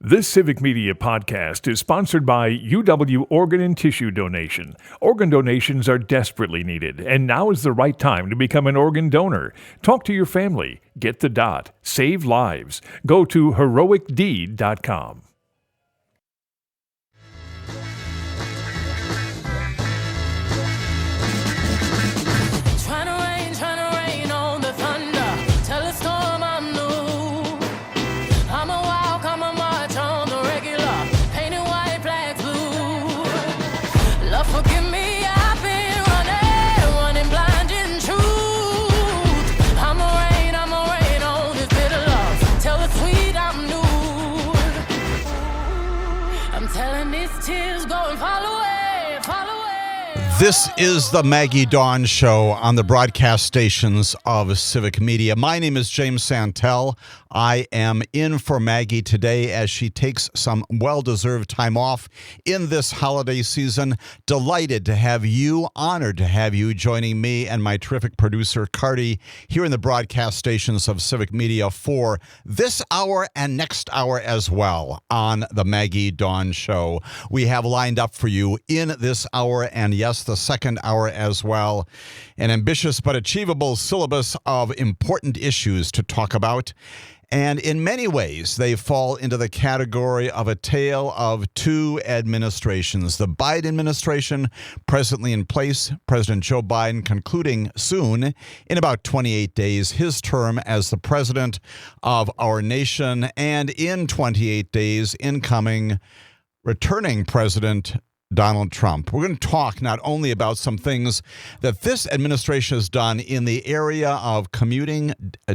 This Civic Media podcast is sponsored by UW Organ and Tissue Donation. Organ donations are desperately needed, and now is the right time to become an organ donor. Talk to your family. Get the dot. Save lives. Go to heroicdeed.com. This is the Maggie Daun Show on the broadcast stations of Civic Media. My name is James Santelle. I am in for Maggie today as she takes some well-deserved time off in this holiday season. Delighted to have you, honored to have you joining me and my terrific producer, Cardi, here in the broadcast stations of Civic Media for this hour and next hour as well on the Maggie Daun Show. We have lined up for you in this hour and, yes, the second hour as well, an ambitious but achievable syllabus of important issues to talk about. And in many ways, they fall into the category of a tale of two administrations. The Biden administration, presently in place, President Joe Biden concluding soon, in about 28 days, his term as the president of our nation, and in 28 days, incoming, returning President Donald Trump. We're going to talk not only about some things that this administration has done in the area of commuting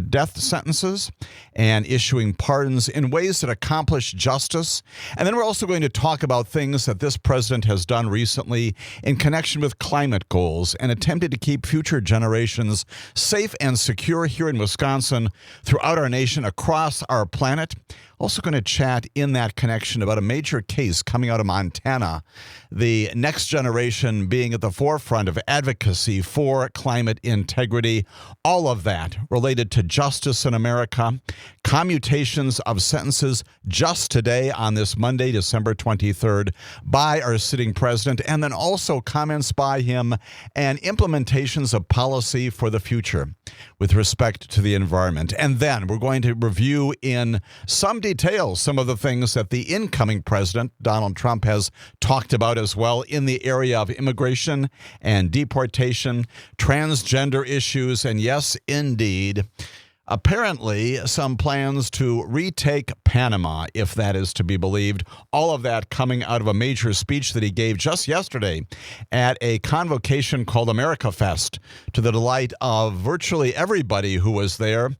death sentences and issuing pardons in ways that accomplish justice. And then we're also going to talk about things that this president has done recently in connection with climate goals and attempted to keep future generations safe and secure here in Wisconsin, throughout our nation, across our planet. Also going to chat in that connection about a major case coming out of Montana, the next generation being at the forefront of advocacy for climate integrity. All of that related to justice in America, commutations of sentences just today on this Monday, December 23rd, by our sitting president, and then also comments by him and implementations of policy for the future with respect to the environment. And then we're going to review in some detail some of the things that the incoming president, Donald Trump, has talked about as well in the area of immigration and deportation, transgender issues, and yes, indeed, apparently some plans to retake Panama, if that is to be believed. All of that coming out of a major speech that he gave just yesterday at a convocation called America Fest, to the delight of virtually everybody who was there.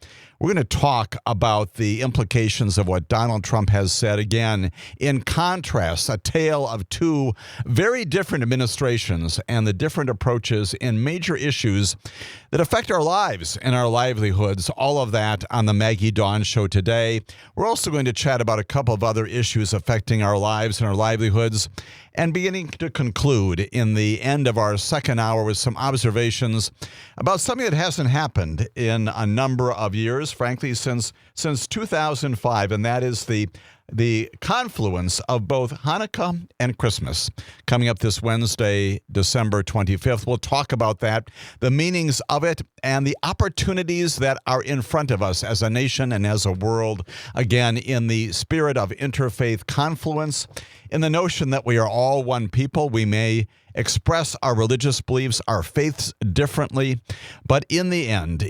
We're going to talk about the implications of what Donald Trump has said. Again, in contrast, a tale of two very different administrations and the different approaches in major issues that affect our lives and our livelihoods. All of that on the Maggie Daun Show today. We're also going to chat about a couple of other issues affecting our lives and our livelihoods, and beginning to conclude in the end of our second hour with some observations about something that hasn't happened in a number of years, frankly, since 2005, and that is the confluence of both Hanukkah and Christmas coming up this Wednesday, December 25th. We'll talk about that, the meanings of it, and the opportunities that are in front of us as a nation and as a world, again, in the spirit of interfaith confluence, in the notion that we are all one people. We may express our religious beliefs, our faiths differently, but in the end,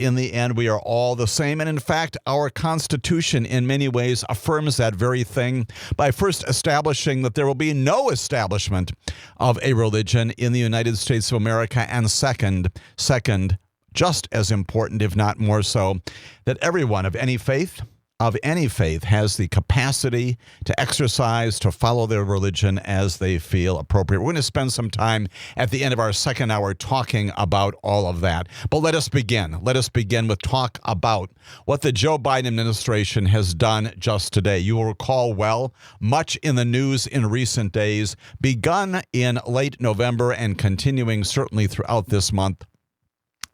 we are all the same. And in fact, our Constitution in many ways affirms that very thing by first establishing that there will be no establishment of a religion in the United States of America, and second, just as important, if not more so, that everyone of any faith has the capacity to exercise, to follow their religion as they feel appropriate. We're going to spend some time at the end of our second hour talking about all of that. But let us begin. Let us begin with talk about what the Joe Biden administration has done just today. You will recall well, much in the news in recent days, begun in late November and continuing certainly throughout this month,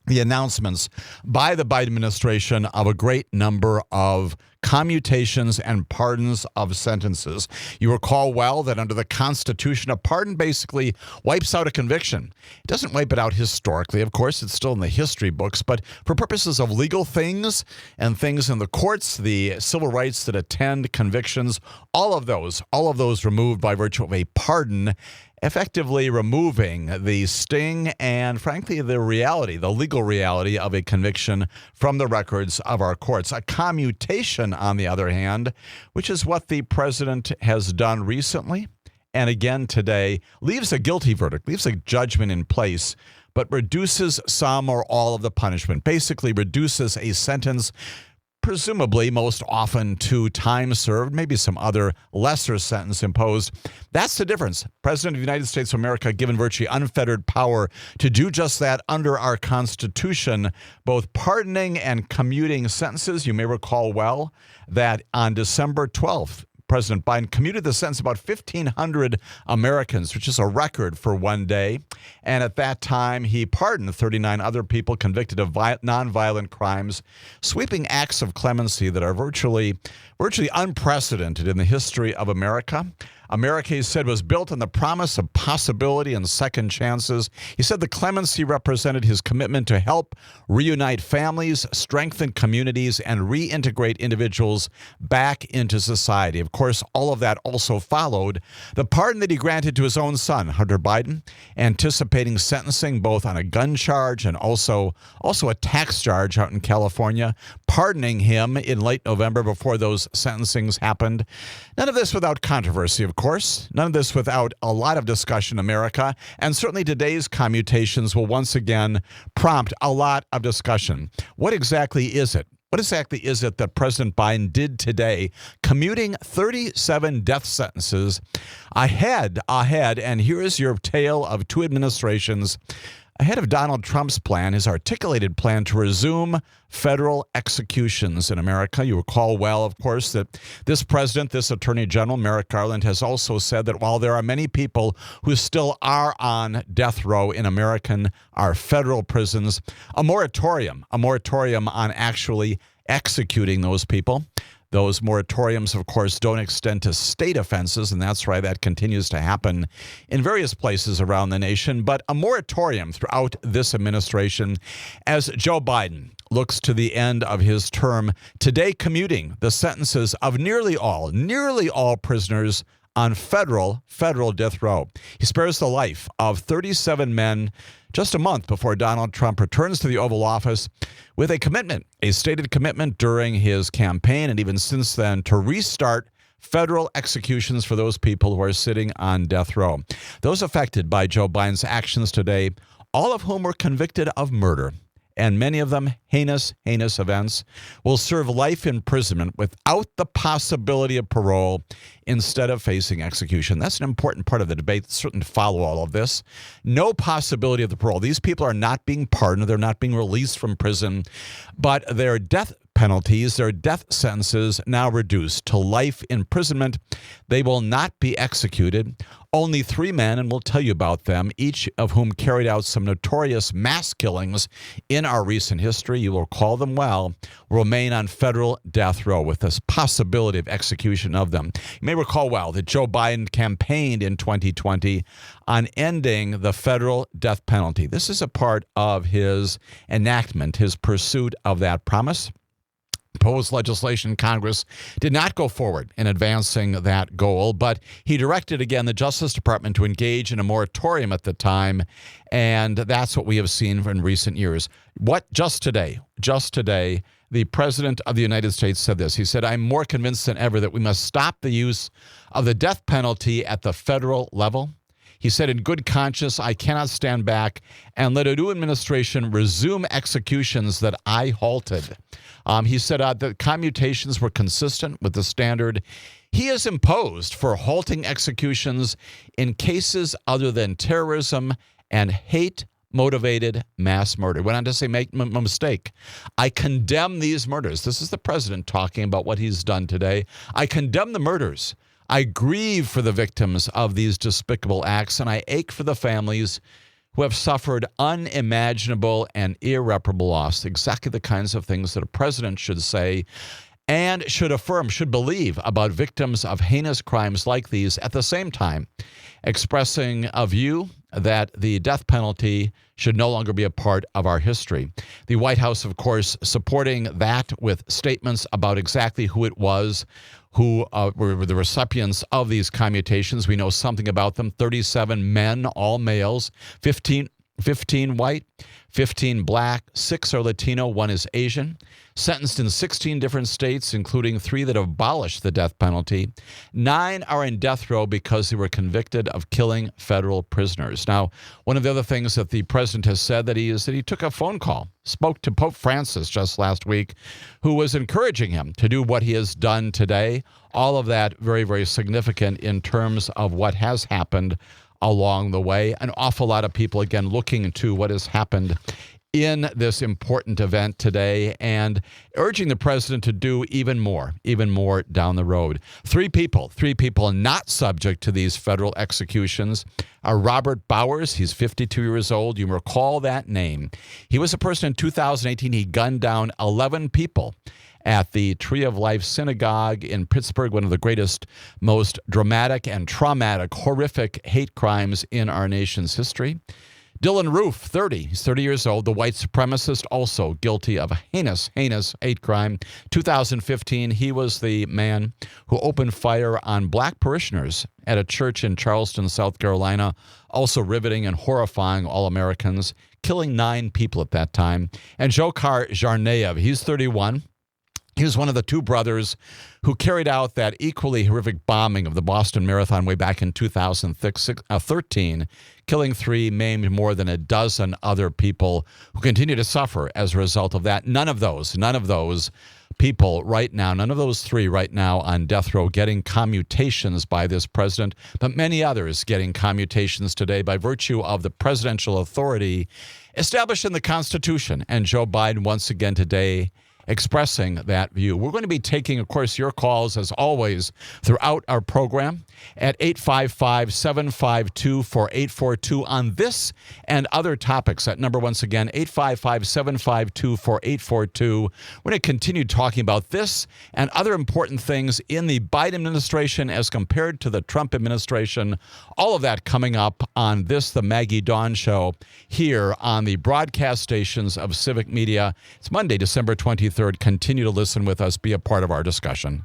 the announcements by the Biden administration of a great number of commutations and pardons of sentences. You recall well that under the Constitution, a pardon basically wipes out a conviction. It doesn't wipe it out historically, of course. It's still in the history books, but for purposes of legal things and things in the courts, the civil rights that attend convictions, all of those removed by virtue of a pardon, effectively removing the sting and, frankly, the legal reality of a conviction from the records of our courts. A commutation, on the other hand, which is what the president has done recently and again today, leaves a guilty verdict, leaves a judgment in place, but reduces some or all of the punishment, basically reduces a sentence, presumably most often to time served, maybe some other lesser sentence imposed. That's the difference. President of the United States of America given virtually unfettered power to do just that under our Constitution, both pardoning and commuting sentences. You may recall well that on December 12th, President Biden commuted the sentence of about 1,500 Americans, which is a record for one day. And at that time, he pardoned 39 other people convicted of nonviolent crimes, sweeping acts of clemency that are virtually unprecedented in the history of America. America, he said, was built on the promise of possibility and second chances. He said the clemency represented his commitment to help reunite families, strengthen communities, and reintegrate individuals back into society. Of course, all of that also followed the pardon that he granted to his own son, Hunter Biden, anticipating sentencing both on a gun charge and also a tax charge out in California, pardoning him in late November before those sentencings happened. None of this without controversy, of course. None of this without a lot of discussion in America. And certainly today's commutations will once again prompt a lot of discussion. What exactly is it? What exactly is it that President Biden did today, commuting 37 death sentences ahead, and here is your tale of two administrations ahead of Donald Trump's plan, his articulated plan to resume federal executions in America. You recall well, of course, that this president, this Attorney General, Merrick Garland, has also said that while there are many people who still are on death row in our federal prisons, a moratorium on actually executing those people. Those moratoriums, of course, don't extend to state offenses, and that's right, that continues to happen in various places around the nation. But a moratorium throughout this administration as Joe Biden looks to the end of his term, today commuting the sentences of nearly all prisoners on federal death row. He spares the life of 37 men just a month before Donald Trump returns to the Oval Office with a stated commitment during his campaign and even since then to restart federal executions for those people who are sitting on death row. Those affected by Joe Biden's actions today, all of whom were convicted of murder, and many of them heinous events, will serve life imprisonment without the possibility of parole instead of facing execution. That's an important part of the debate, certainly to follow all of this. No possibility of the parole. These people are not being pardoned. They're not being released from prison, but their death penalties, their death sentences now reduced to life imprisonment. They will not be executed. Only 3 men, and we'll tell you about them, each of whom carried out some notorious mass killings in our recent history, you will recall them well, remain on federal death row with this possibility of execution of them. You may recall well that Joe Biden campaigned in 2020 on ending the federal death penalty. This is a part of his enactment, his pursuit of that promise. Proposed legislation in Congress did not go forward in advancing that goal, but he directed again the Justice Department to engage in a moratorium at the time, and that's what we have seen in recent years. Just today, the President of the United States said this. He said, "I'm more convinced than ever that we must stop the use of the death penalty at the federal level." He said, "In good conscience, I cannot stand back and let a new administration resume executions that I halted." He said the commutations were consistent with the standard he has imposed for halting executions in cases other than terrorism and hate-motivated mass murder. Went on to say, make no mistake, I condemn these murders. This is the president talking about what he's done today. I condemn the murders. I grieve for the victims of these despicable acts, and I ache for the families who have suffered unimaginable and irreparable loss. Exactly the kinds of things that a president should say and should believe about victims of heinous crimes like these, at the same time expressing a view that the death penalty should no longer be a part of our history. The White House, of course, supporting that with statements about exactly who it was who were the recipients of these commutations. We know something about them. 37 men, all males, 15 white, 15 black, 6 are Latino, 1 is Asian, sentenced in 16 different states, including 3 that have abolished the death penalty. 9 are in death row because they were convicted of killing federal prisoners. Now, one of the other things that the president has said that he took a phone call, spoke to Pope Francis just last week, who was encouraging him to do what he has done today. All of that very, very significant in terms of what has happened along the way. An awful lot of people, again, looking into what has happened in this important event today and urging the president to do even more down the road. Three people not subject to these federal executions are Robert Bowers. He's 52 years old. You recall that name. He was a person in 2018. He gunned down 11 people at the Tree of Life Synagogue in Pittsburgh, one of the greatest, most dramatic and traumatic, horrific hate crimes in our nation's history. Dylan Roof, 30. He's 30 years old, the white supremacist, also guilty of a heinous hate crime. 2015, he was the man who opened fire on black parishioners at a church in Charleston, South Carolina, also riveting and horrifying all Americans, killing 9 people at that time. And Dzhokhar Tsarnaev, he's 31. He was one of the 2 brothers who carried out that equally horrific bombing of the Boston Marathon way back in 2013, killing 3, maimed more than a dozen other people who continue to suffer as a result of that. None of those people right now, none of those 3 right now on death row getting commutations by this president, but many others getting commutations today by virtue of the presidential authority established in the Constitution. And Joe Biden once again today expressing that view. We're going to be taking, of course, your calls, as always, throughout our program at 855-752-4842 on this and other topics. That number, once again, 855-752-4842. We're going to continue talking about this and other important things in the Biden administration as compared to the Trump administration. All of that coming up on this, the Maggie Daun Show, here on the broadcast stations of Civic Media. It's Monday, December 23rd. Continue to listen with us. Be a part of our discussion.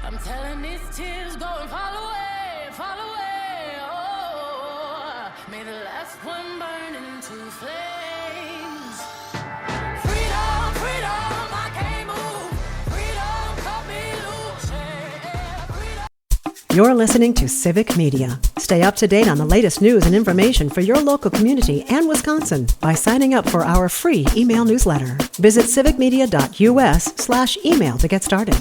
I'm telling these tears go and fall away, oh, may the last one burn into flames. Freedom, freedom, I can't move. Freedom, cut me loose. Yeah, freedom. You're listening to Civic Media. Stay up to date on the latest news and information for your local community and Wisconsin by signing up for our free email newsletter. Visit civicmedia.us/email to get started.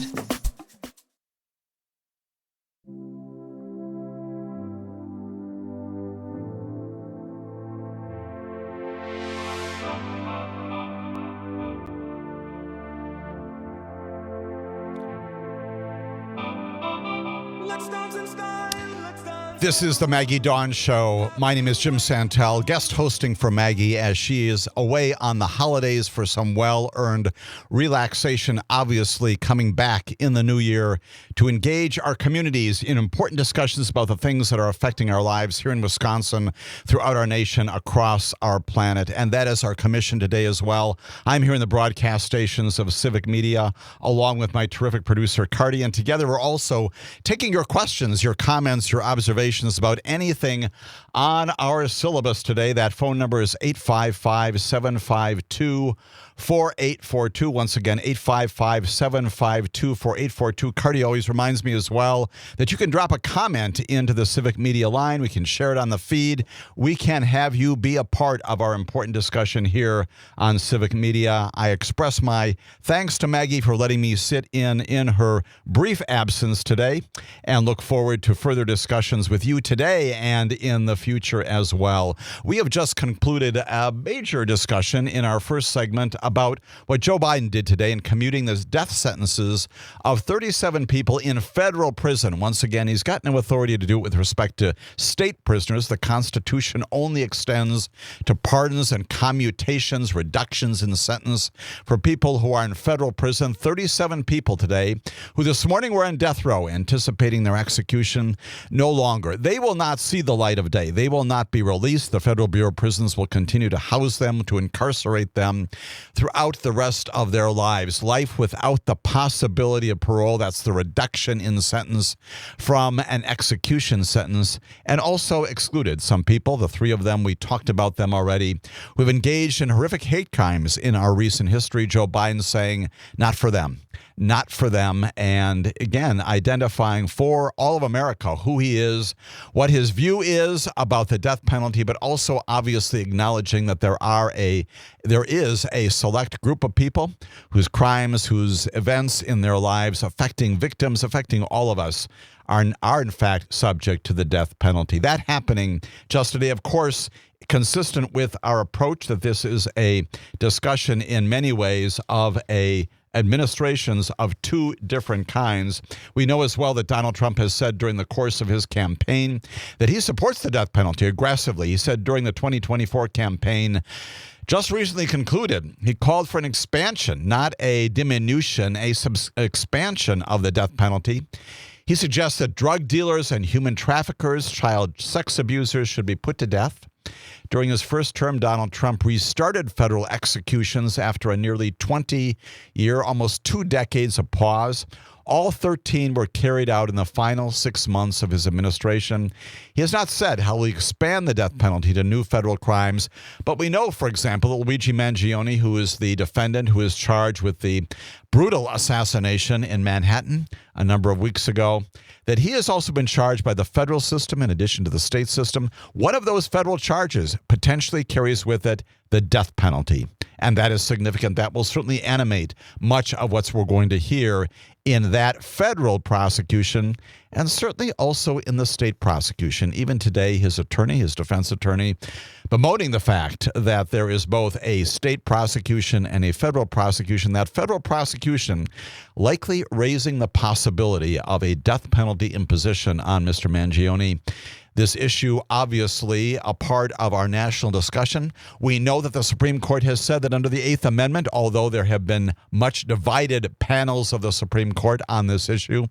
This is the Maggie Daun Show. My name is Jim Santelle, guest hosting for Maggie as she is away on the holidays for some well-earned relaxation, obviously coming back in the new year to engage our communities in important discussions about the things that are affecting our lives here in Wisconsin, throughout our nation, across our planet. And that is our commission today as well. I'm here in the broadcast stations of Civic Media, along with my terrific producer, Cardi, and together we're also taking your questions, your comments, your observations about anything on our syllabus today. That phone number is 855-752-4842. Once again, 855-752-4842. Cardi always reminds me as well that you can drop a comment into the Civic Media line. We can share it on the feed. We can have you be a part of our important discussion here on Civic Media. I express my thanks to Maggie for letting me sit in her brief absence today and look forward to further discussions with with you today and in the future as well. We have just concluded a major discussion in our first segment about what Joe Biden did today in commuting the death sentences of 37 people in federal prison. Once again, he's got no authority to do it with respect to state prisoners. The Constitution only extends to pardons and commutations, reductions in sentence for people who are in federal prison. 37 people today who this morning were on death row anticipating their execution. No longer. They will not see the light of day. They will not be released. The Federal Bureau of Prisons will continue to house them, to incarcerate them throughout the rest of their lives. Life without the possibility of parole. That's the reduction in sentence from an execution sentence. And also excluded some people, the three of them, we talked about them already, who have engaged in horrific hate crimes in our recent history. Joe Biden saying, not for them. Not for them. And again, identifying for all of America who he is, what his view is about the death penalty, but also obviously acknowledging that there is a select group of people whose crimes, whose events in their lives affecting victims, affecting all of us, are in fact subject to the death penalty. That happening just today, of course, consistent with our approach that this is a discussion in many ways of administrations of two different kinds. We know as well that Donald Trump has said during the course of his campaign that he supports the death penalty aggressively. He said during the 2024 campaign, just recently concluded, he called for an expansion, not a diminution, expansion of the death penalty. He suggests that drug dealers and human traffickers, child sex abusers should be put to death. During his first term, Donald Trump restarted federal executions after a nearly 20-year, almost 2 decades of pause. All 13 were carried out in the final 6 months of his administration. He has not said how he'll expand the death penalty to new federal crimes, but we know, for example, Luigi Mangione, who is the defendant who is charged with the brutal assassination in Manhattan a number of weeks ago, that he has also been charged by the federal system in addition to the state system. One of those federal charges potentially carries with it the death penalty, and that is significant. That will certainly animate much of what we're going to hear in that federal prosecution, and certainly also in the state prosecution. Even today, his defense attorney, bemoaning the fact that there is both a state prosecution and a federal prosecution, that federal prosecution likely raising the possibility of a death penalty imposition on Mr. Mangione. This issue, obviously, a part of our national discussion. We know that the Supreme Court has said that under the Eighth Amendment, although there have been much divided panels of the Supreme Court on this issue,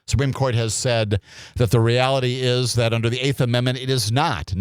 Supreme Court has said that the reality is that under the Eighth Amendment, it is not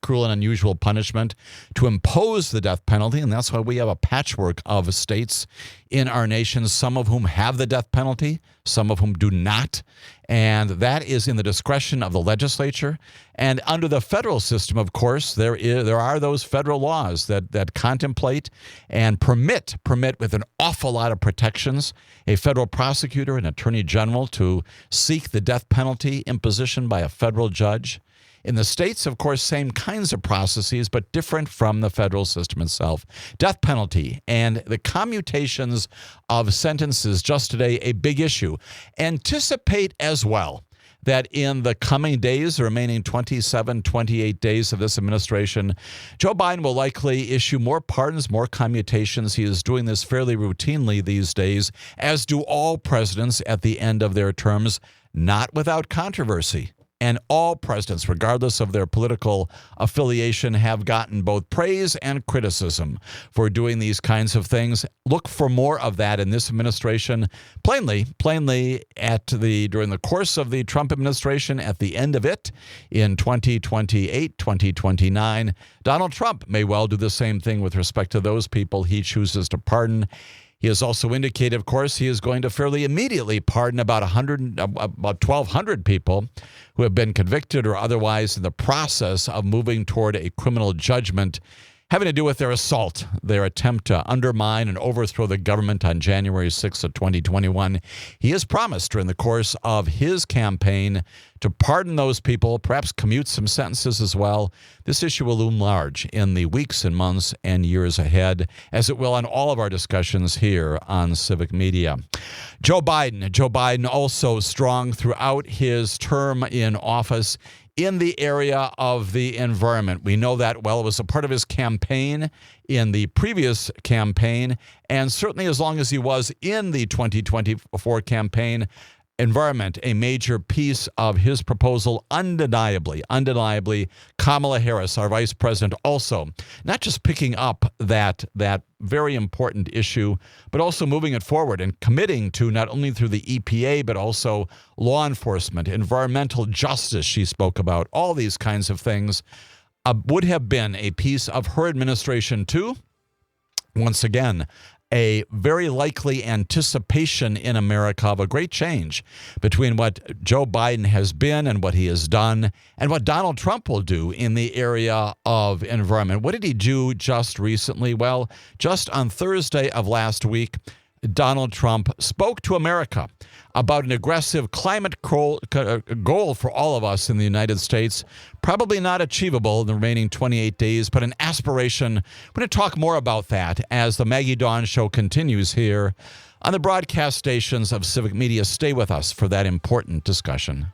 cruel and unusual punishment to impose the death penalty, and that's why we have a patchwork of states in our nation, some of whom have the death penalty, some of whom do not, and that is in the discretion of the legislature. And under the federal system, of course, there are those federal laws that contemplate and permit with an awful lot of protections a federal prosecutor and attorney general to seek the death penalty imposition by a federal judge. In the states, of course, same kinds of processes, but different from the federal system itself. Death penalty and the commutations of sentences just today, a big issue. Anticipate as well that in the coming days, the remaining 27, 28 days of this administration, Joe Biden will likely issue more pardons, more commutations. He is doing this fairly routinely these days, as do all presidents at the end of their terms, not without controversy. And all presidents, regardless of their political affiliation, have gotten both praise and criticism for doing these kinds of things. Look for more of that in this administration. Plainly, during the course of the Trump administration, at the end of it, in 2028, 2029, Donald Trump may well do the same thing with respect to those people he chooses to pardon. He has also indicated, of course, he is going to fairly immediately pardon about 1,200 people who have been convicted or otherwise in the process of moving toward a criminal judgment. having to do with their assault, their attempt to undermine and overthrow the government on January 6th of 2021. He has promised during the course of his campaign to pardon those people, perhaps commute some sentences as well. This issue will loom large in the weeks and months and years ahead, as it will on all of our discussions here on Civic Media. Joe Biden also strong throughout his term in office in the area of the environment. We know that well. It was a part of his campaign in the previous campaign, and certainly as long as he was in the 2024 campaign, environment, a major piece of his proposal, undeniably. Kamala Harris, our vice president, also not just picking up that very important issue, but also moving it forward and committing to not only through the EPA, but also law enforcement, environmental justice she spoke about, all these kinds of things would have been a piece of her administration too. Once again, a very likely anticipation in America of a great change between what Joe Biden has been and what he has done and what Donald Trump will do in the area of environment. What did he do just recently? Well, just on Thursday of last week, Donald Trump spoke to America about an aggressive climate goal for all of us in the United States. Probably not achievable in the remaining 28 days, but an aspiration. We're going to talk more about that as the Maggie Daun Show continues here on the broadcast stations of Civic Media. Stay with us for that important discussion.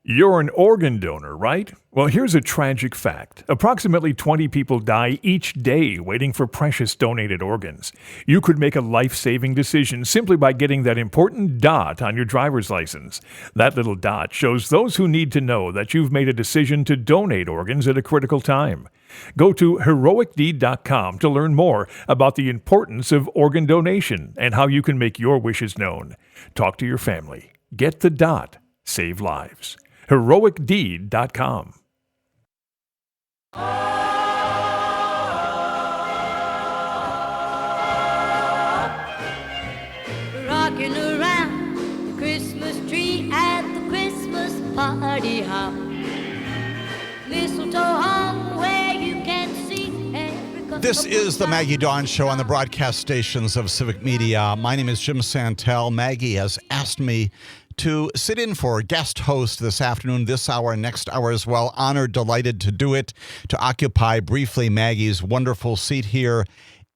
You're an organ donor, right? Well, here's a tragic fact. Approximately 20 people die each day waiting for precious donated organs. You could make a life-saving decision simply by getting that important dot on your driver's license. That little dot shows those who need to know that you've made a decision to donate organs at a critical time. Go to heroicdeed.com to learn more about the importance of organ donation and how you can make your wishes known. Talk to your family. Get the dot. Save lives. heroicdeed.com. Rocking around the Christmas tree at the Christmas party hop. Mistletoe hung where you can see every. This is the Maggie Daun Show on the broadcast stations of Civic Media. My name is Jim Santelle. Maggie has asked me to sit in for a guest host this afternoon, this hour, next hour as well. Honored, delighted to do it, to occupy briefly Maggie's wonderful seat here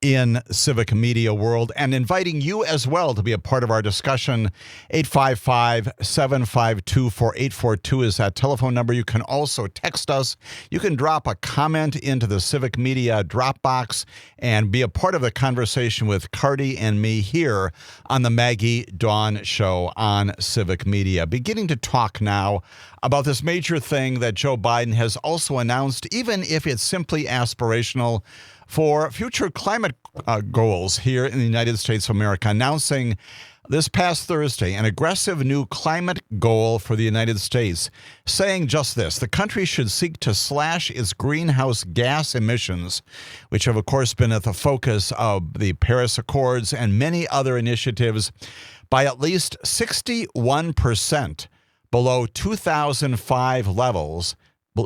in Civic Media World, and inviting you as well to be a part of our discussion. 855-752-4842 is that telephone number. You can also text us. You can drop a comment into the Civic Media Dropbox and be a part of the conversation with Cardi and me here on the Maggie Daun Show on Civic Media. Beginning to talk now about this major thing that Joe Biden has also announced, even if it's simply aspirational, for future climate goals here in the United States of America, announcing this past Thursday an aggressive new climate goal for the United States, saying just this: the country should seek to slash its greenhouse gas emissions, which have, of course, been at the focus of the Paris Accords and many other initiatives, by at least 61% below 2005 levels.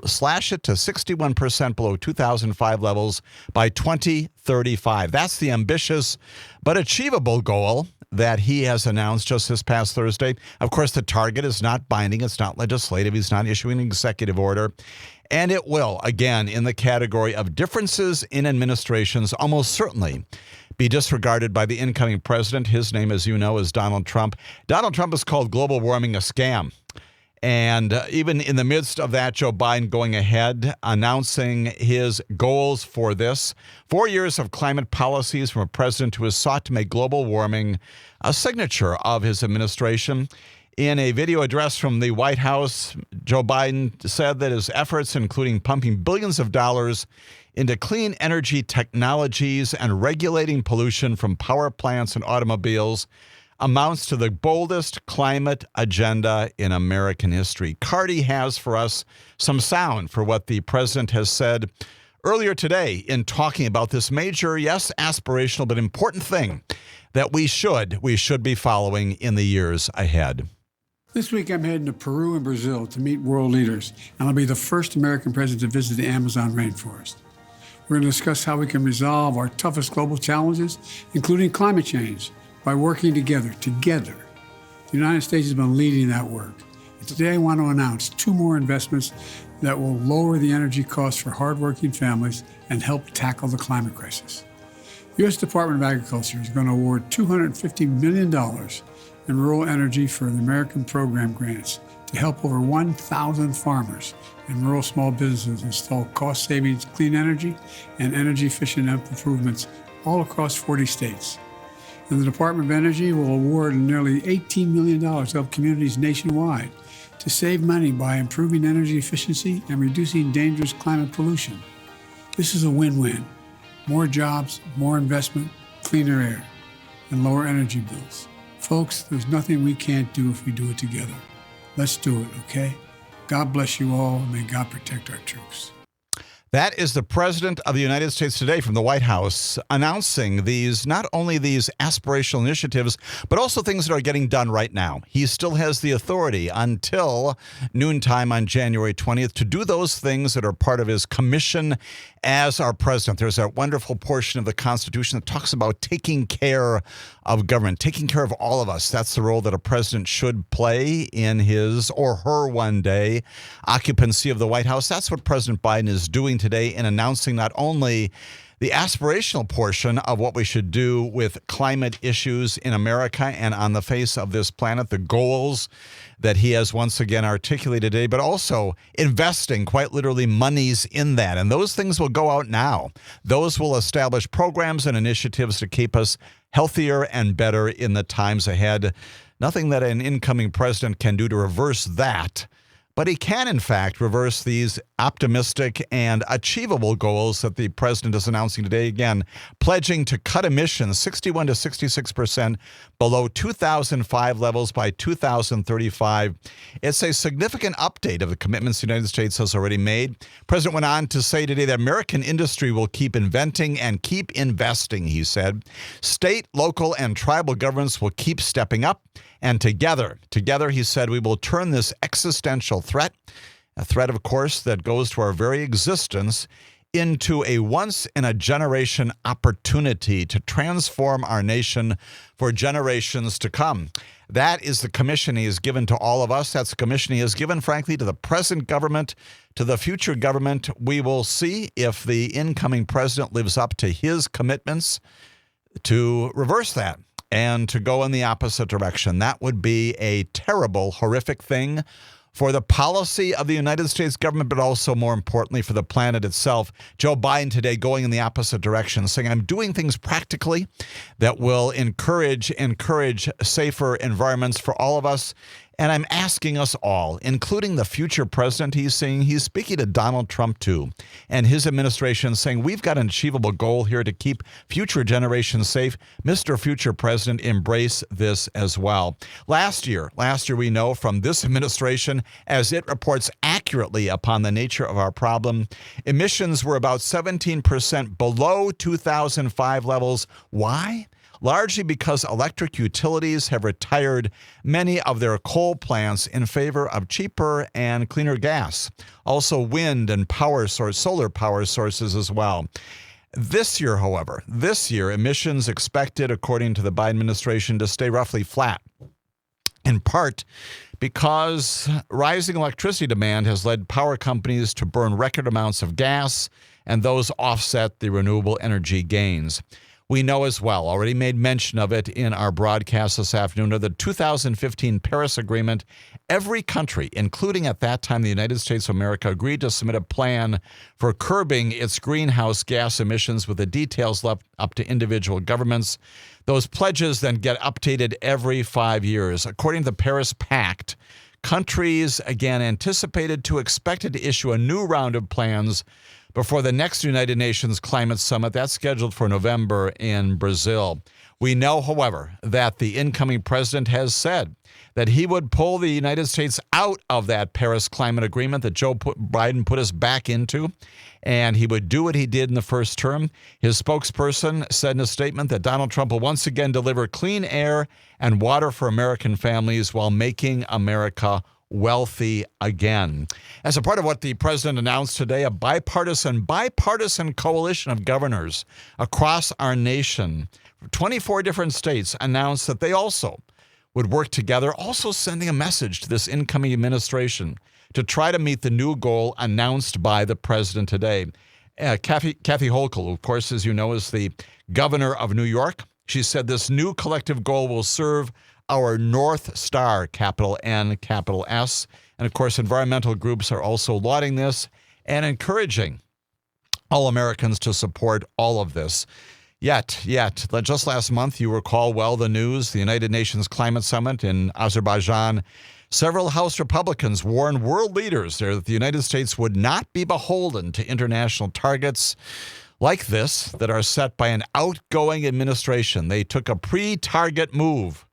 Slash it to 61% below 2005 levels by 2035. That's the ambitious but achievable goal that he has announced just this past Thursday. Of course, the target is not binding. It's not legislative. He's not issuing an executive order. And it will, again, in the category of differences in administrations, almost certainly be disregarded by the incoming president. His name, as you know, is Donald Trump. Donald Trump has called global warming a scam. And even in the midst of that, Joe Biden going ahead, announcing his goals for this. 4 years of climate policies from a president who has sought to make global warming a signature of his administration. In a video address from the White House, Joe Biden said that his efforts, including pumping billions of dollars into clean energy technologies and regulating pollution from power plants and automobiles, amounts to the boldest climate agenda in American history. Cardi has for us some sound for what the president has said earlier today in talking about this major, yes, aspirational, but important thing that we should be following in the years ahead. This week I'm heading to Peru and Brazil to meet world leaders, and I'll be the first American president to visit the Amazon rainforest. We're going to discuss how we can resolve our toughest global challenges, including climate change, by working together. The United States has been leading that work. And today I want to announce 2 more investments that will lower the energy costs for hardworking families and help tackle the climate crisis. The U.S. Department of Agriculture is going to award $250 million in rural energy for the American program grants to help over 1,000 farmers and rural small businesses install cost savings, clean energy, and energy efficient improvements all across 40 states. And the Department of Energy will award nearly $18 million to help communities nationwide to save money by improving energy efficiency and reducing dangerous climate pollution. This is a win-win. More jobs, more investment, cleaner air, and lower energy bills. Folks, there's nothing we can't do if we do it together. Let's do it, okay? God bless you all, and may God protect our troops. That is the President of the United States today from the White House announcing these, not only these aspirational initiatives, but also things that are getting done right now. He still has the authority until noontime on January 20th to do those things that are part of his commission as our president. There's a wonderful portion of the Constitution that talks about taking care of government, taking care of all of us. That's the role that a president should play in his or her one day occupancy of the White House. That's what President Biden is doing today in announcing not only the aspirational portion of what we should do with climate issues in America and on the face of this planet, the goals that he has once again articulated today, but also investing quite literally monies in that. And those things will go out now. Those will establish programs and initiatives to keep us healthier and better in the times ahead. Nothing that an incoming president can do to reverse that. But he can, in fact, reverse these optimistic and achievable goals that the president is announcing today. Again, pledging to cut emissions 61 to 66% below 2005 levels by 2035. It's a significant update of the commitments the United States has already made. The president went on to say today that American industry will keep inventing and keep investing, he said. State, local, and tribal governments will keep stepping up. And together, he said, we will turn this existential threat, a threat, of course, that goes to our very existence, into a once-in-a-generation opportunity to transform our nation for generations to come. That is the commission he has given to all of us. That's the commission he has given, frankly, to the present government, to the future government. We will see if the incoming president lives up to his commitments to reverse that and to go in the opposite direction. That would be a terrible, horrific thing for the policy of the United States government, but also, more importantly, for the planet itself. Joe Biden today going in the opposite direction, saying, I'm doing things practically that will encourage safer environments for all of us. And I'm asking us all, including the future president, he's speaking to Donald Trump too, and his administration, saying we've got an achievable goal here to keep future generations safe. Mr. Future President, embrace this as well. Last year, we know from this administration, as it reports accurately upon the nature of our problem, emissions were about 17% below 2005 levels. Why? Largely because electric utilities have retired many of their coal plants in favor of cheaper and cleaner gas. Also wind and solar power sources as well. This year, however, emissions expected, according to the Biden administration, to stay roughly flat. In part because rising electricity demand has led power companies to burn record amounts of gas, and those offset the renewable energy gains. we know as well, already made mention of it in our broadcast this afternoon, of the 2015 Paris Agreement. Every country, including at that time the United States of America, agreed to submit a plan for curbing its greenhouse gas emissions, with the details left up to individual governments. Those pledges then get updated every 5 years. According to the Paris Pact, countries, again, expected to issue a new round of plans before the next United Nations Climate Summit. That's scheduled for November in Brazil. We know, however, that the incoming president has said that he would pull the United States out of that Paris Climate Agreement that Joe Biden put us back into, and he would do what he did in the first term. His spokesperson said in a statement that Donald Trump will once again deliver clean air and water for American families while making America wealthy again. As a part of what the president announced today, a bipartisan coalition of governors across our nation, 24 different states, announced that they also would work together, also sending a message to this incoming administration to try to meet the new goal announced by the president today. Kathy Hochul, of course, as you know, is the governor of New York. She said this new collective goal will serve our North Star, capital N, capital S. And of course, environmental groups are also lauding this and encouraging all Americans to support all of this. Yet, just last month, you recall well the news, the United Nations Climate Summit in Azerbaijan. Several House Republicans warned world leaders there that the United States would not be beholden to international targets like this that are set by an outgoing administration. They took a pre-target move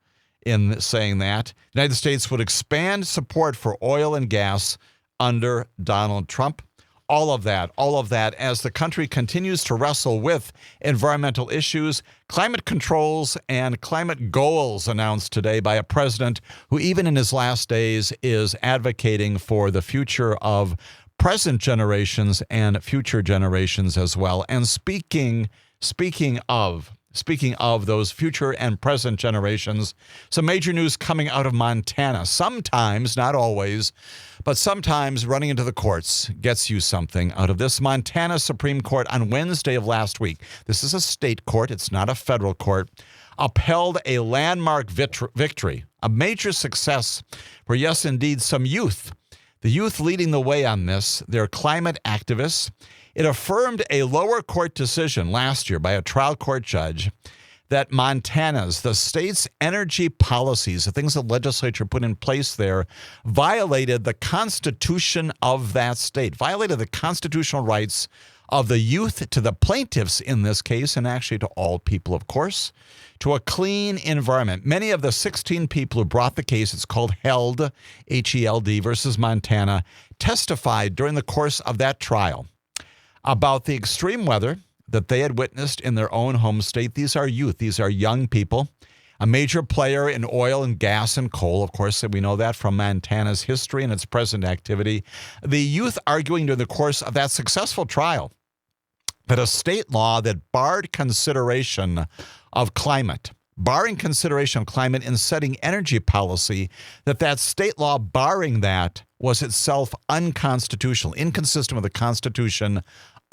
in saying that the United States would expand support for oil and gas under Donald Trump. All of that as the country continues to wrestle with environmental issues, climate controls, and climate goals announced today by a president who, even in his last days, is advocating for the future of present generations and future generations as well. And speaking of those future and present generations, some major news coming out of Montana. Sometimes, not always, but sometimes running into the courts gets you something out of this. Montana Supreme Court on Wednesday of last week, this is a state court, it's not a federal court, upheld a landmark victory, a major success for, yes, indeed, some youth. The youth leading the way on this, they're climate activists. It affirmed a lower court decision last year by a trial court judge that Montana's, the state's energy policies, the things the legislature put in place there, violated the Constitution of that state, violated the constitutional rights of the youth, to the plaintiffs in this case, and actually to all people, of course, to a clean environment. Many of the 16 people who brought the case, it's called HELD, H-E-L-D, versus Montana, testified during the course of that trial about the extreme weather that they had witnessed in their own home state. These are youth. These are young people. A major player in oil and gas and coal, of course, we know that from Montana's history and its present activity. The youth arguing during the course of that successful trial that a state law that barred consideration of climate, barring consideration of climate in setting energy policy, that state law barring that was itself unconstitutional, inconsistent with the Constitution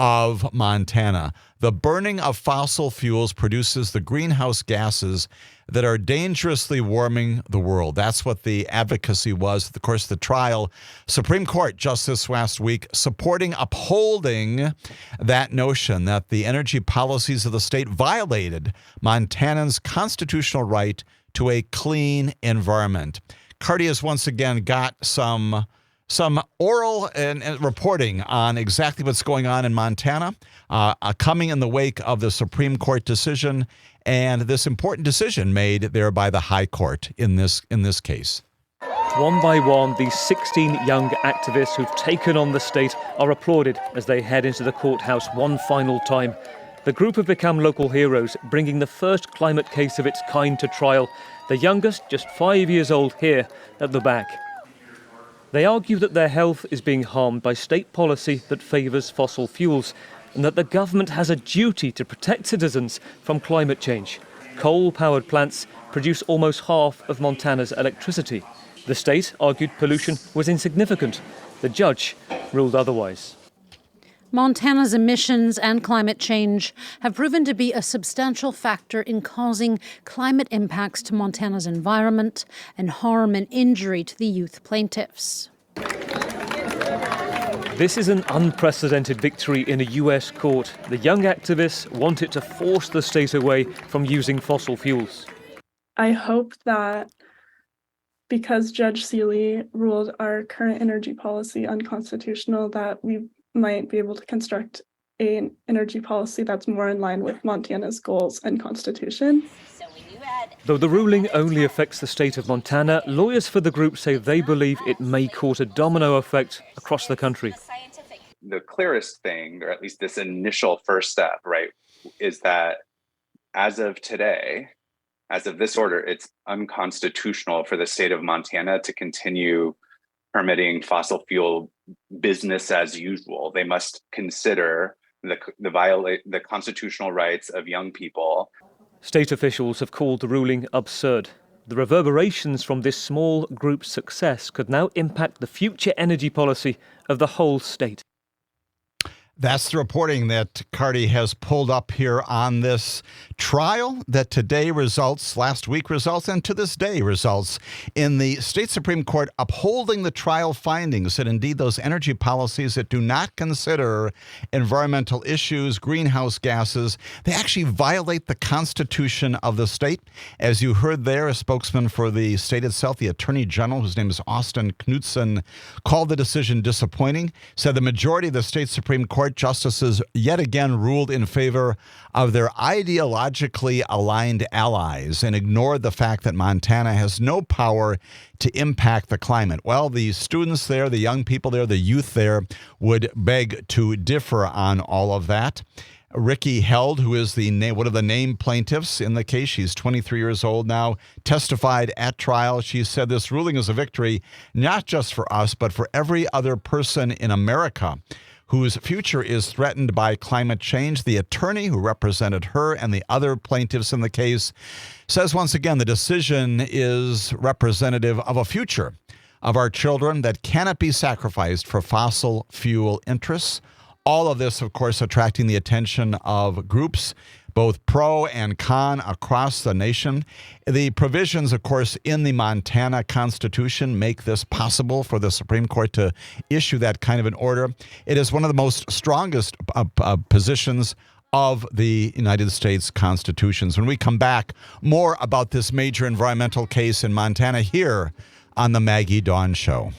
of Montana. The burning of fossil fuels produces the greenhouse gases that are dangerously warming the world. That's what the advocacy was. Of course, the trial, Supreme Court just this last week, upholding that notion that the energy policies of the state violated Montanans' constitutional right to a clean environment. Cardi has once again got some oral and reporting on exactly what's going on in Montana, coming in the wake of the Supreme Court decision and this important decision made there by the High Court in this case. One by one, these 16 young activists who've taken on the state are applauded as they head into the courthouse one final time. The group have become local heroes, bringing the first climate case of its kind to trial, the youngest just 5 years old here at the back. They argue that their health is being harmed by state policy that favours fossil fuels, and that the government has a duty to protect citizens from climate change. Coal-powered plants produce almost half of Montana's electricity. The state argued pollution was insignificant. The judge ruled otherwise. Montana's emissions and climate change have proven to be a substantial factor in causing climate impacts to Montana's environment and harm and injury to the youth plaintiffs. This is an unprecedented victory in a US court. The young activists wanted to force the state away from using fossil fuels. I hope that because Judge Seeley ruled our current energy policy unconstitutional, that we might be able to construct an energy policy that's more in line with Montana's goals and constitution. Though the ruling only affects the state of Montana, lawyers for the group say they believe it may cause a domino effect across the country. The clearest thing, or at least this initial first step, right, is that as of today, as of this order, it's unconstitutional for the state of Montana to continue permitting fossil fuel business as usual. They must consider the constitutional rights of young people. State officials have called the ruling absurd. The reverberations from this small group's success could now impact the future energy policy of the whole state. That's the reporting that Cardi has pulled up here on this trial that today results, last week results, and to this day results in the state Supreme Court upholding the trial findings that indeed those energy policies that do not consider environmental issues, greenhouse gases, they actually violate the Constitution of the state. As you heard there, a spokesman for the state itself, the Attorney General, whose name is Austin Knudsen, called the decision disappointing, said the majority of the state Supreme Court justices yet again ruled in favor of their ideologically aligned allies and ignored the fact that Montana has no power to impact the climate. Well, the students there, the young people there, the youth there would beg to differ on all of that. Ricky Held, who is one of the named plaintiffs in the case, she's 23 years old now, testified at trial. She said this ruling is a victory not just for us, but for every other person in America whose future is threatened by climate change. The attorney who represented her and the other plaintiffs in the case says once again the decision is representative of a future of our children that cannot be sacrificed for fossil fuel interests. All of this, of course, attracting the attention of groups, both pro and con across the nation. The provisions, of course, in the Montana Constitution make this possible for the Supreme Court to issue that kind of an order. It is one of the most strongest positions of the United States Constitutions. When we come back, more about this major environmental case in Montana here on the Maggie Daun Show.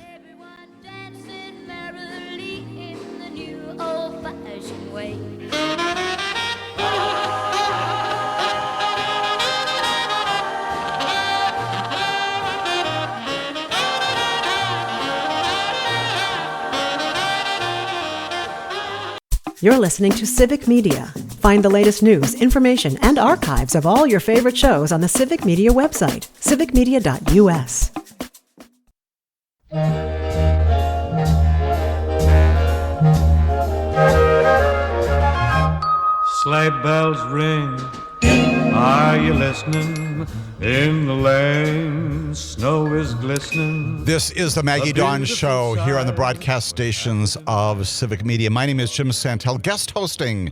You're listening to Civic Media. Find the latest news, information, and archives of all your favorite shows on the Civic Media website, civicmedia.us. Sleigh bells ring, are you listening? In the lane, snow is glistening. This is the Maggie Daun Show here on the broadcast stations of Civic Media. My name is Jim Santelle, guest hosting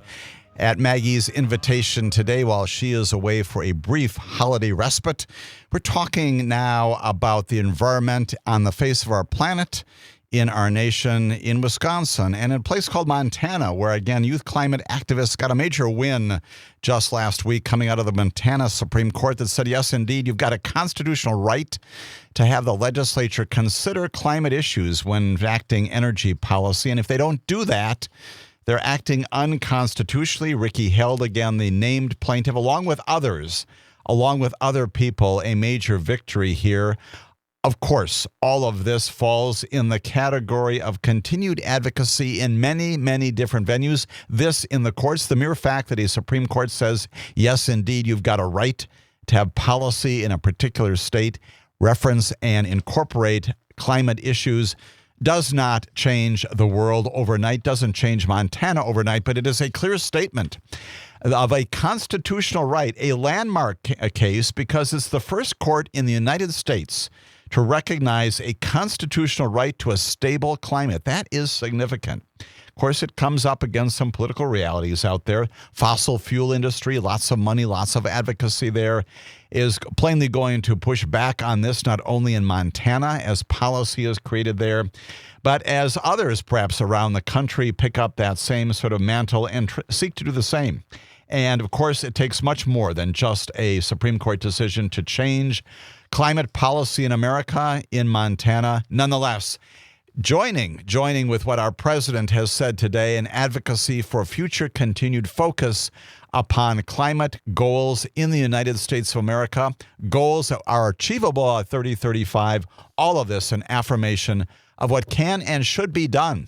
at Maggie's invitation today while she is away for a brief holiday respite. We're talking now about the environment on the face of our planet, in our nation, in Wisconsin, and in a place called Montana, where, again, youth climate activists got a major win just last week coming out of the Montana Supreme Court that said, yes, indeed, you've got a constitutional right to have the legislature consider climate issues when enacting energy policy. And if they don't do that, they're acting unconstitutionally. Ricky Held, again, the named plaintiff, along with others, along with other people, a major victory here. Of course, all of this falls in the category of continued advocacy in many, many different venues. This in the courts, the mere fact that a Supreme Court says, yes, indeed, you've got a right to have policy in a particular state, reference and incorporate climate issues, does not change the world overnight, doesn't change Montana overnight, but it is a clear statement of a constitutional right, a landmark case, because it's the first court in the United States to recognize a constitutional right to a stable climate. That is significant. Of course, it comes up against some political realities out there. Fossil fuel industry, lots of money, lots of advocacy there, is plainly going to push back on this, not only in Montana as policy is created there, but as others perhaps around the country pick up that same sort of mantle and seek to do the same. And of course, it takes much more than just a Supreme Court decision to change climate policy in America, in Montana. Nonetheless, joining with what our president has said today, an advocacy for future continued focus upon climate goals in the United States of America, goals that are achievable at 2035, all of this an affirmation of what can and should be done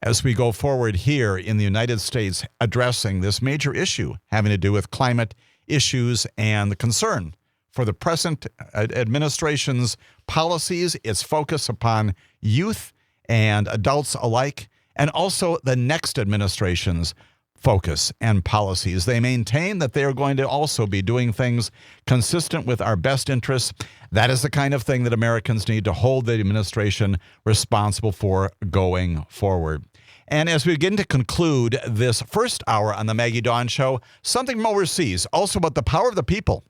as we go forward here in the United States addressing this major issue having to do with climate issues and the concern for the present administration's policies, its focus upon youth and adults alike, and also the next administration's focus and policies. They maintain that they are going to also be doing things consistent with our best interests. That is the kind of thing that Americans need to hold the administration responsible for going forward. And as we begin to conclude this first hour on the Maggie Daun Show, something from overseas, also about the power of the people.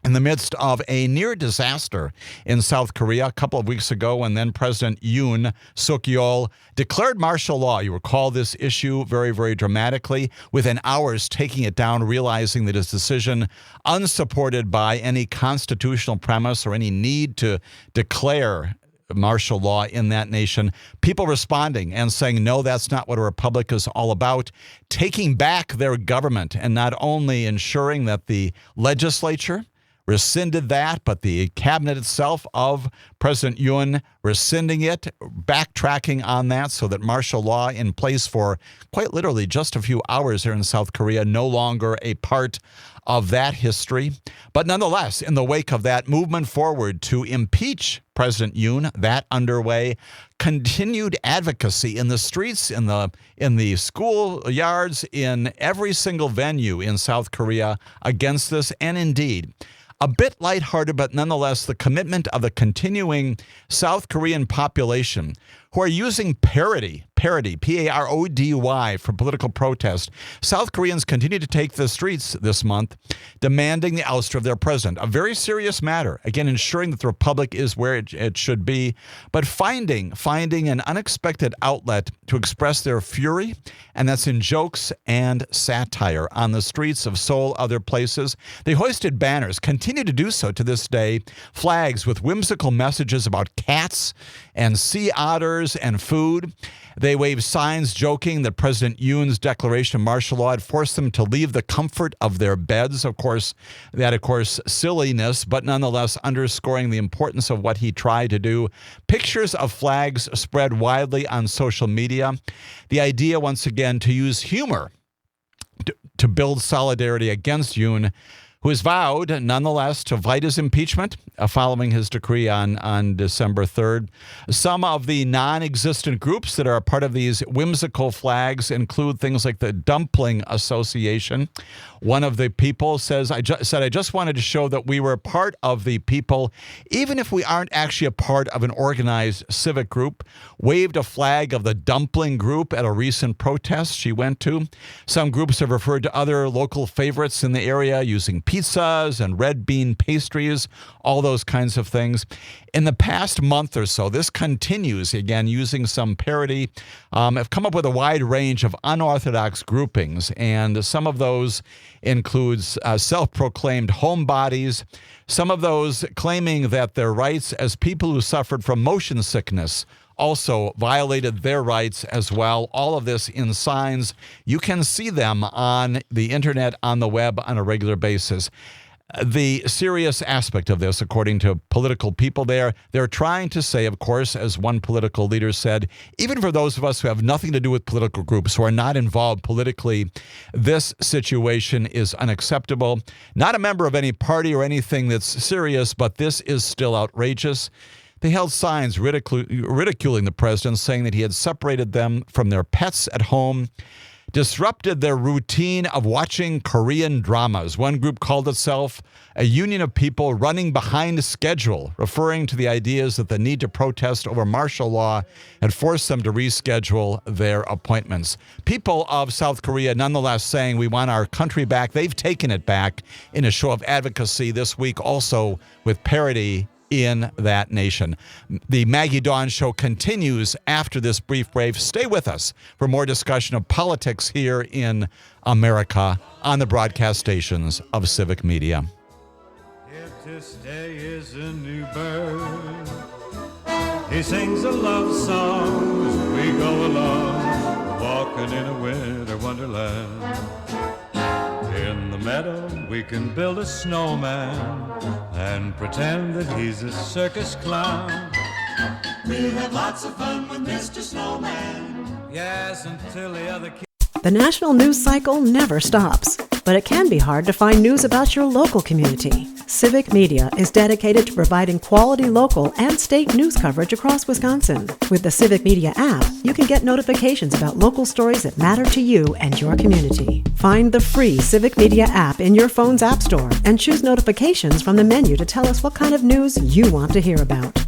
In the midst of a near disaster in South Korea a couple of weeks ago, when then President Yoon Suk-yeol declared martial law. You recall this issue very, very dramatically, within hours taking it down, realizing that his decision, unsupported by any constitutional premise or any need to declare martial law in that nation, people responding and saying, no, that's not what a republic is all about, taking back their government and not only ensuring that the legislature rescinded that, but the cabinet itself of President Yoon rescinding it, backtracking on that so that martial law in place for quite literally just a few hours here in South Korea, no longer a part of that history. But nonetheless, in the wake of that movement forward to impeach President Yoon, that underway, continued advocacy in the streets, in the school yards, in every single venue in South Korea against this, and indeed, a bit lighthearted, but nonetheless, the commitment of the continuing South Korean population who are using parody, P-A-R-O-D-Y, for political protest. South Koreans continue to take the streets this month, demanding the ouster of their president. A very serious matter. Again, ensuring that the republic is where it should be, but finding an unexpected outlet to express their fury, and that's in jokes and satire on the streets of Seoul, other places. They hoisted banners, continue to do so to this day, flags with whimsical messages about cats and sea otters and food. They waved signs joking that President Yoon's declaration of martial law had forced them to leave the comfort of their beds. Of course, silliness, but nonetheless underscoring the importance of what he tried to do. Pictures of flags spread widely on social media. The idea, once again, to use humor to build solidarity against Yoon, who has vowed, nonetheless, to fight his impeachment following his decree on December 3rd. Some of the non-existent groups that are a part of these whimsical flags include things like the Dumpling Association. One of the people says, I just wanted to show that we were part of the people, even if we aren't actually a part of an organized civic group. Waved a flag of the Dumpling Group at a recent protest she went to. Some groups have referred to other local favorites in the area using pizzas and red bean pastries, all those kinds of things. In the past month or so, this continues, again, using some parody, have come up with a wide range of unorthodox groupings, and some of those includes self-proclaimed homebodies, some of those claiming that their rights as people who suffered from motion sickness also violated their rights as well. All of this in signs. You can see them on the internet, on the web on a regular basis. The serious aspect of this, according to political people there, they're trying to say, of course, as one political leader said, even for those of us who have nothing to do with political groups, who are not involved politically, this situation is unacceptable. Not a member of any party or anything that's serious, but this is still outrageous. They held signs ridiculing the president, saying that he had separated them from their pets at home. disrupted their routine of watching Korean dramas. One group called itself a union of people running behind schedule, referring to the ideas that the need to protest over martial law had forced them to reschedule their appointments. People of South Korea nonetheless saying we want our country back. They've taken it back in a show of advocacy this week, also with parity in that nation. The Maggie Daun Show continues after this brief break. Stay with us for more discussion of politics here in America on the broadcast stations of Civic Media. Here to stay is a new bird. He sings a love song as we go along, walking in a winter wonderland. In the meadow we can build a snowman and pretend that he's a circus clown. We'll have lots of fun with Mr. Snowman. Yes, until the other kids. The national news cycle never stops, but it can be hard to find news about your local community. Civic Media is dedicated to providing quality local and state news coverage across Wisconsin. With the Civic Media app, you can get notifications about local stories that matter to you and your community. Find the free Civic Media app in your phone's app store and choose notifications from the menu to tell us what kind of news you want to hear about.